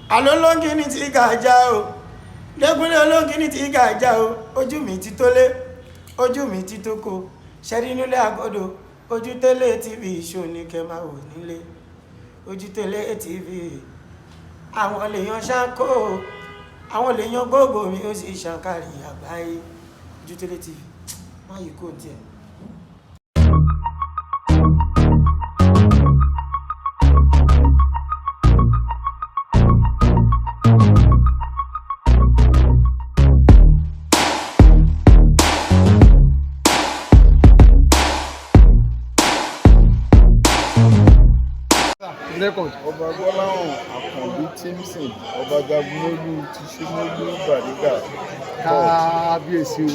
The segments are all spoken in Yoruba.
Alólóńgì ní ti gàjà o, lẹ́gúnlé olóńgì ní ti gàjà o, ojú mi ti tólé, ojú mi ti tóko, ṣẹ́rí nílé àgọ́dọ̀, ojú télé TV ṣó ní kẹ́ máa wò nílé, ojú télé TV, àwọn lèèyàn ṣáńkó, àwọn lèèyàn gbogbo mi ó sì ṣàǹkàrí àgbáyé, ojú télé TV, má yìí kò tiẹ̀. Ọba Gbọ́láhàn Àkànbí Tímsìn, ọba Jagunmólú ti Ṣómólú Bàrígà. Kábíyèsí o.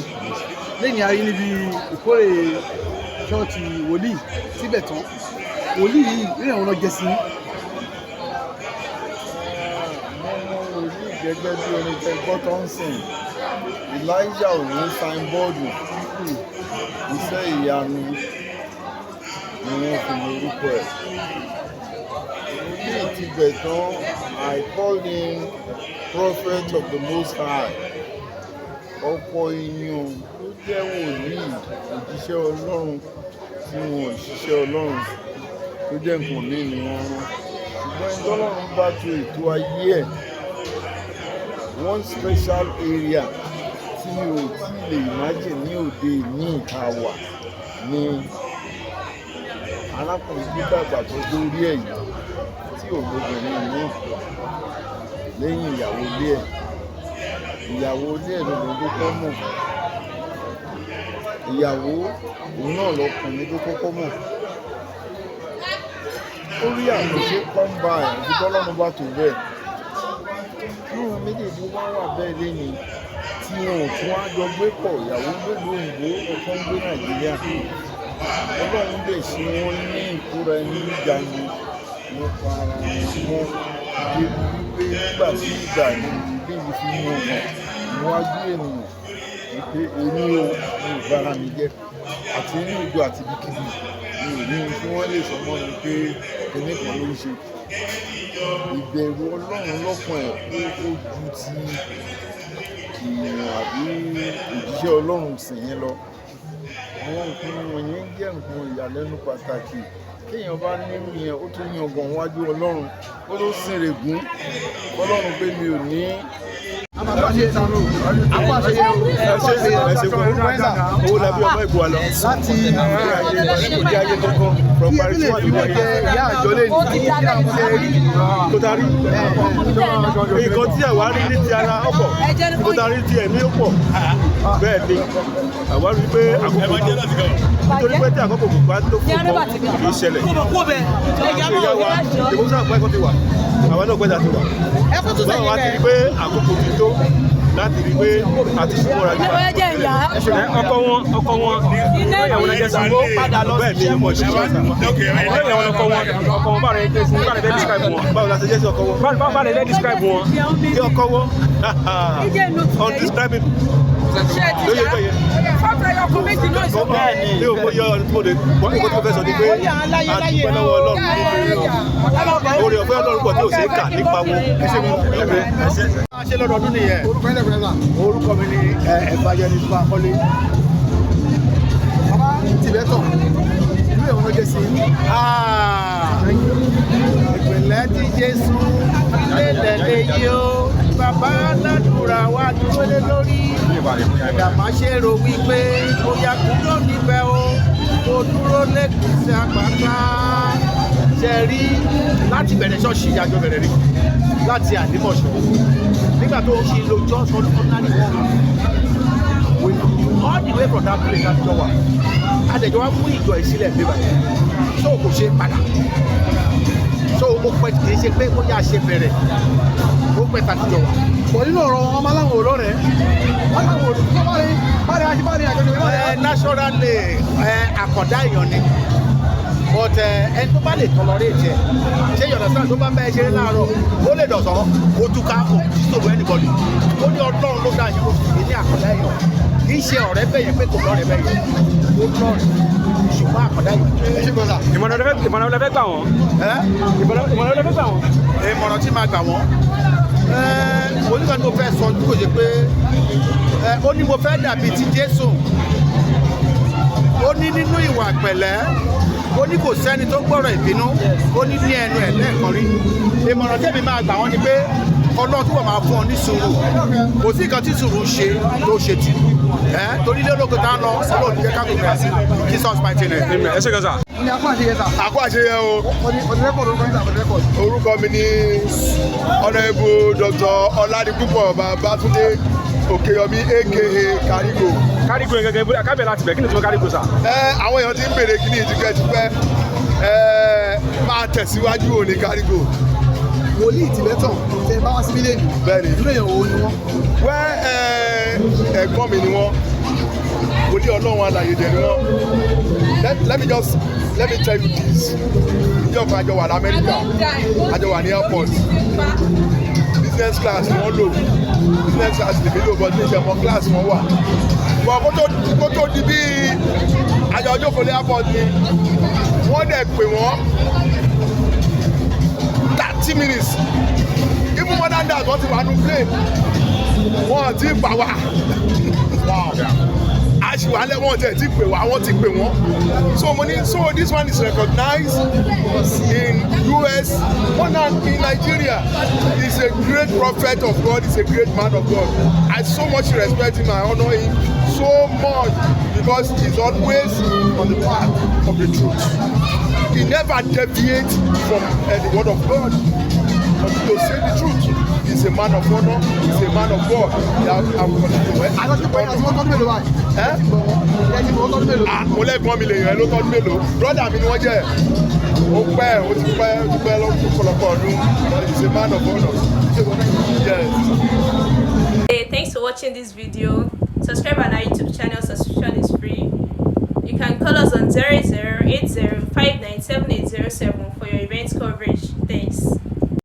Lẹ́yìn ayé níbi ìkórè ṣọ́ọ̀ṣì wòlíì Tibetan. Wòlíì yìí lẹ́yìn àwọn ọjọ́ sí. Mo mọ wòlíì gẹ́gẹ́ bí onífẹ́ gbọ́tọ́nsìn. Elijah ò ní sáínbọ́ọ̀dù. Iṣẹ́ ìyanu ni wọ́n fi lórúkọ ẹ̀. Tibetan, I call him Prophet of the Most High. Ọ̀pọ̀ èèyàn ló jẹ́ wòlíì òjíṣẹ́ Ọlọ́run tí wọn ò ṣiṣẹ́ Ọlọ́run tó jẹ́ nǹkan míì ni wọ́n rán. Ṣùgbọ́n ẹni tọ́lọ́run bá to ètò ayé ẹ̀, one special area tí mi ò tí lè imagine ní òde ní ìta wà ní arákùnrin tó dàgbà tó dórí ẹ̀yìn tí ògbóbìnrin ní lẹ́yìn ìyàwó ilé ẹ̀ lọ́dún tó kọ́ mọ̀, ìyàwó òun náà lọkùnrin tó kọ́kọ́ mọ̀. Ó rí àtúnṣe kọ́ńbà ẹ̀ ní tọ́lọ́run bá tó bẹ́ẹ̀. Lóòrùn méjèèjì wá wà bẹ́ẹ̀ lẹ́yìn tí wọn ò tún á jọ gbé pọ̀, ìyàwó gbogbo òyìnbó ọkọ̀ ń gbé Nàìjíríà. Ọlọ́run lè ṣe wọ́n ní ìkóra ẹni níjànú nípa ara wọn débi wípé nígbà tí ìgbà ní ìbéèrè fi mú ọmọ níwájú ènìyàn wípé èmi ò ní ìbára mi jẹ́ àti nínú ìjọ àti ibikíbi mi ò ní ohun tí wọ́n lè sọ mọ́ mi pé kíní kan ló ń ṣe. Ìbẹ̀rù Ọlọ́run lọ́kàn ẹ̀ ó ju ti èèyàn àbí òjíṣẹ́ Ọlọ́run sì yẹn lọ. Àwọn nǹkan wọ̀nyẹn jẹ́ nǹkan ìyàlẹ́nu pàtàkì. Kéèyàn bá nínú yẹn ó tún yan ọgàn wájú Ọlọ́run, ó ló sìn règún Ọlọ́run pé mi ò ní. Owó làbí ọmọ ìbò àlọ́. Láti ìdí ayé kankan from Paris wà nínú ayé. ìyá àjọ lè ní Tó tarí. Nǹkan tí àwa rí ní ti ara ọ̀pọ̀. Tó tarí ti ẹ̀mí ọ̀pọ̀. Bẹ́ẹ̀ ni àwa rí pé àkókò nítorí pé tí àkókò kò bá tó fún ọkọ̀ kì í ṣẹlẹ̀. Ìyá wa ìmúṣà àpá ẹ̀kọ́ ti wà. Àwa náà gbẹ́dà ti wà. Báwo wá ti rí pé àkókò ti tó láti rí pé àti ṣùgbọ́n ra nípa. Ọkọ wọn ìyàwó lẹ́jẹ̀ sanwó padà lọ sí ẹ̀mọ́ ìṣẹ́wà ìyàwó ọkọ wọn bá rẹ̀ jẹ́ sí bá rẹ̀ describe wọn. Báwo la ṣe jẹ́ sí ọkọ wọn? Bá rẹ̀ describe wọn. Kí ọkọ wọn undescribable lóye bẹ́ẹ̀ yẹn. Ní òkú yọ ọdún tó lè wọ́n kó tó fẹ́ sọ ní pé àdúgbò lọ́wọ́ Ọlọ́run orí ọ̀fẹ́ Ọlọ́run pọ̀ tí ò ṣe é kà nípa wọn. ṣe lọ́dọọdún nìyẹn. Orúkọ mi ni Evangelist Akọ́lé. Bàbá Tibetan, ìlú ẹ̀wọ̀n lọ́jọ́ sí. Ìpìlẹ̀ ti Jésù lélẹ̀ léyìí o. Bàbá aládùúrà wa dúró lé lórí. Ìdààmú ṣe rò wípé ó yá kúrò níbẹ̀ o. Mo dúró lẹ́kùnsẹ́ àpáta. Ṣe rí láti bẹ̀rẹ̀ ṣọ́ọ̀ṣì àjọ bẹ̀rẹ̀ rí láti Àdìmọ̀ṣọ́. Nígbà tó ń ṣe lo just ordinary one all the way from that place láti jọ wà. Adẹ̀jọ́ wa mú ìjọ ìsílẹ̀ bíbá yẹn. So kò ṣe padà. So ó pẹ́ kì í ṣe pé bóyá ṣe bẹ̀rẹ̀. Ó pẹ́ tàbí jọ wà. Pọ̀ nínú ọ̀rọ̀ ọmọ aláwọ̀ olórẹ̀. Wọ́n láwọn olùkọ́ bá rí àjọyọ̀ ìwádìí. Naturally àkàndá èèyàn ni. But ẹni tó bá lè tolerate ẹ̀ ṣé yọ̀nà sáà tó bá ń bá ẹ ṣeré láàárọ̀ ó lè dọ̀sán ó tún ká kò disturb anybody. Ó ní Ọlọ́run ló dá yẹn ó sì ní àkàndá èèyàn kì í ṣe ọ̀rẹ́ bẹ́yẹn pé kò lọ́rẹ̀ bẹ́yẹn ó lọ́rẹ̀ ṣùgbọ́n àkàndá yìí. Ìmọ̀ràn lẹ́fẹ́ gbà wọ́n. Ìmọ̀ràn tí máa gbà wọ́n oníkan ni mo fẹ́ sọ kò ṣe pé ó ní mo fẹ́ dàbí ti Jésù, ó ní nínú ìwà pẹ̀lẹ́, ó ní kò sẹ́ni tó gbọ́rọ̀ ìbínú, ó ní ẹnu ẹ̀ lẹ́ẹ̀kan rí. Ìmọ̀ràn tẹ́mi máa gbà wọ́n ni pé Ọlọ́run tó wà máa fún ọ ní sùúrù, kò sí nǹkan tí sùúrù ṣe tó ṣe tì torí lé ológun tá ń lọ Ọlọ́run jẹ́ ká gbogbo ẹ̀ sí Jesus mighty name. ẹ ṣe kan sà. àkó àṣeyẹ o. orúkọ mi ni Honorable Dr. Ọládipúpọ̀ Babátúndé Òkèyọmí aka Karigo. Karigo yẹn gẹ́gẹ́ bí akábẹ̀ láti bẹ̀ kí ni tí wọ́n Karigo sà. Àwọn èèyàn ti ń béèrè kí ni ìtìpẹ́ máa tẹ̀síwájú òní Karigo. Wòlíì Tibetan tẹ bá wá síbí lẹ́nu. Bẹ́ẹ̀ni. Ìlú èèyàn wo ni wọ́n? Ẹ̀gbọ́n mi ni wọ́n. Wòlíì Ọlọ́run alàyè dẹ̀ ni wọ́n. Let me tell you this. Ìjọ kan àjọ wà l'Amẹ́ríkà, àjọ wà ní airport. Business class ni wọ́n lò. Business class lèmi lò bọ́ ní ìṣẹ̀mọ́ class wọ́n wà. Bọ̀ kó tó di bí àjọ ọjọ́ kò lé airport ni wọ́n dẹ̀ pè wọ́n 30 minutes. Even more than that, wọ́n ti wà nù plane. Wọ́n ti pa wá. Àṣìwálẹ̀ wọ́n tẹ̀ ti pè wá, wọ́n ti pè wọ́n. So this one is recognized in US, more than in Nigeria. He's a great prophet of God, he's a great man of God. I so much respect him, I honor him so much because he's always on the path of the truth. He never deviates from the word of God. But to say the truth, he's a man of honor, he's a man of God. Mo lẹ́gbọ́n mi lè yàn ẹ́ ló tọ́jú mélòó. Brọ́dà mi ni wọ́n jẹ́. Ó pẹ́ lọ́pọ̀lọpọ̀ ọdún. He's a man of honor. Yes. Hey, thanks for watching this video. Subscribe on our YouTube channel. Subscription is free. You can call us on 0080597807 for your event coverage.